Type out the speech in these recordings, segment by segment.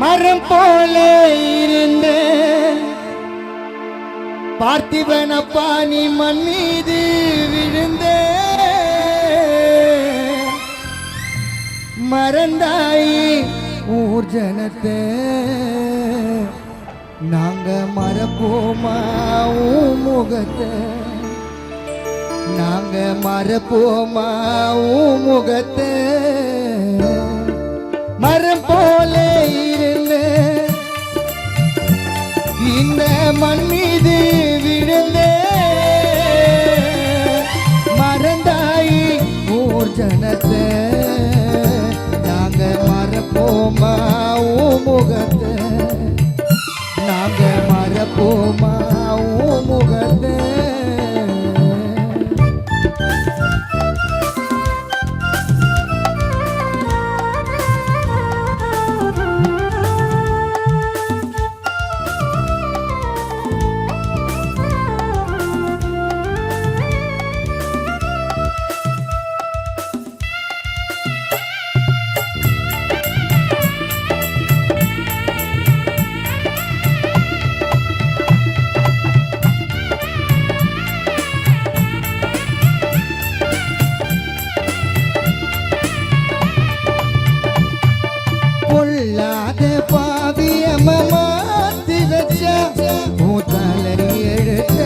மரம் போல இருந்த பார்த்திபனப்பா நீ மண் மீது விழுந்த மறந்தாயி ஊர் ஜனத்தை நாங்க மறப்போமா உன் முகத்தை நாங்க மறப்போமா உன் முகத்தை மரம் போல இருந்த இந்த மண் மீது விழுந்த மறந்தாயி ஊர் ஜனத்தை நாங்க மறப்போமா உன் முகத்தை நாங்க மறப்போமா உன் முகத்தை பொல்லாத பாவியம மாத்தி வச்ச மூத்தலரி எழுத்த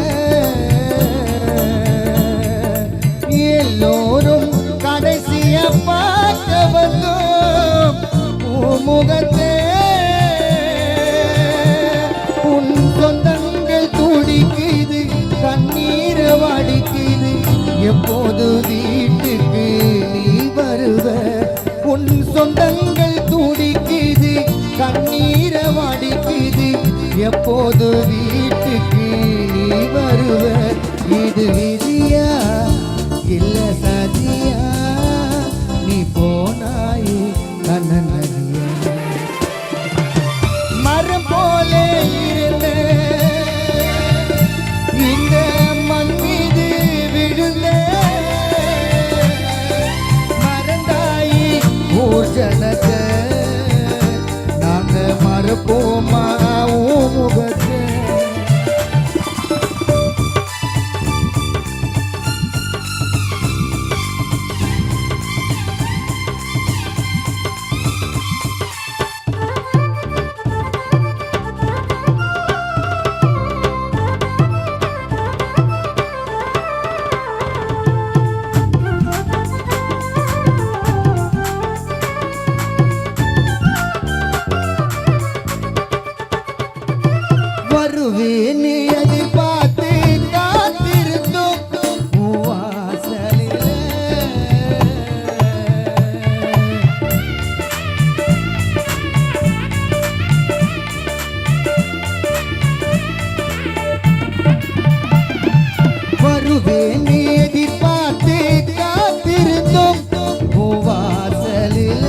எல்லோரும் கடைசிய பார்க்க வந்தோம் முகத்தே உன் சொந்தங்கள் துடிக்குது கண்ணீர் வடிக்குது எப்போது வீட்டுக்கு நீ வருவ உன் சொந்தங்கள் துடிக்குது கண்ணீர வடிக்குது எப்போது வீட்டுக்கு நீ வருவ இது விதியா இல்ல சதியா நீ போனாய் கண்ணனறிய மரம் போல இருந்த இந்த மண் மீது விழுந்த மறந்தாயி ஊர் ஜனத்தை நாங்க மறப்போமா உன் முகத்தை வருவேன்னு எதிர்பார்த்து காத்திருந்தோம் வாசலில் வருவேன்னு எதிர்பார்த்து காத்திருந்தோம் வாசலில்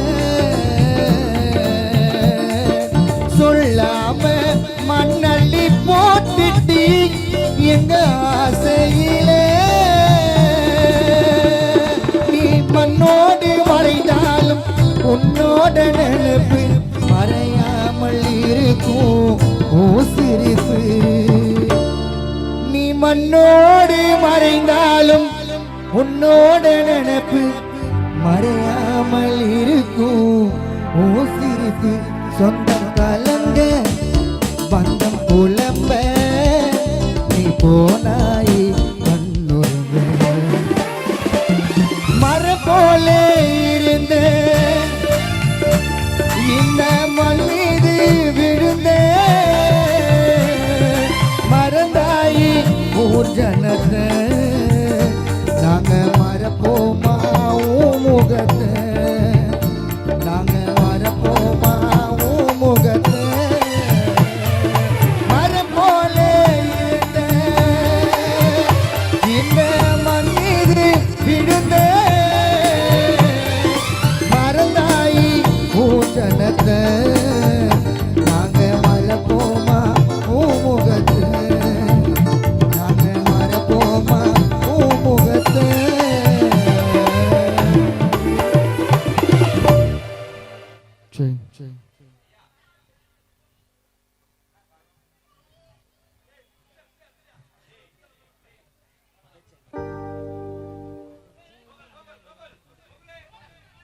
சொல்லாம மண்ணள்ளி போட்டுட்டி எங்க ஆசையிலே நீ மண்ணோடு மறைந்தாலும் உன்னோட நினைப்பு மறையாமல் இருக்கும் ஓ சிரிப்பு நீ மண்ணோடு மறைந்தாலும் உன்னோட நினைப்பு மறையாமல் இருக்கும் ஓ சிரிப்பு சொந்தம் கலங்க பந்தம் புலம்ப நீ போனாய் கண்ணுருங்க மரம் போல இருந்த இந்த மண் மீது விழுந்த மறந்தாயி ஊர் ஜனத்தை நாங்க மறப்போமா உன் முகத்தை நாங்க மறப்போமா உன் முகத்தை நாங்க மறப்போமா உன் முகத்தை நாங்க மறப்போமா உன் முகத்தை சரி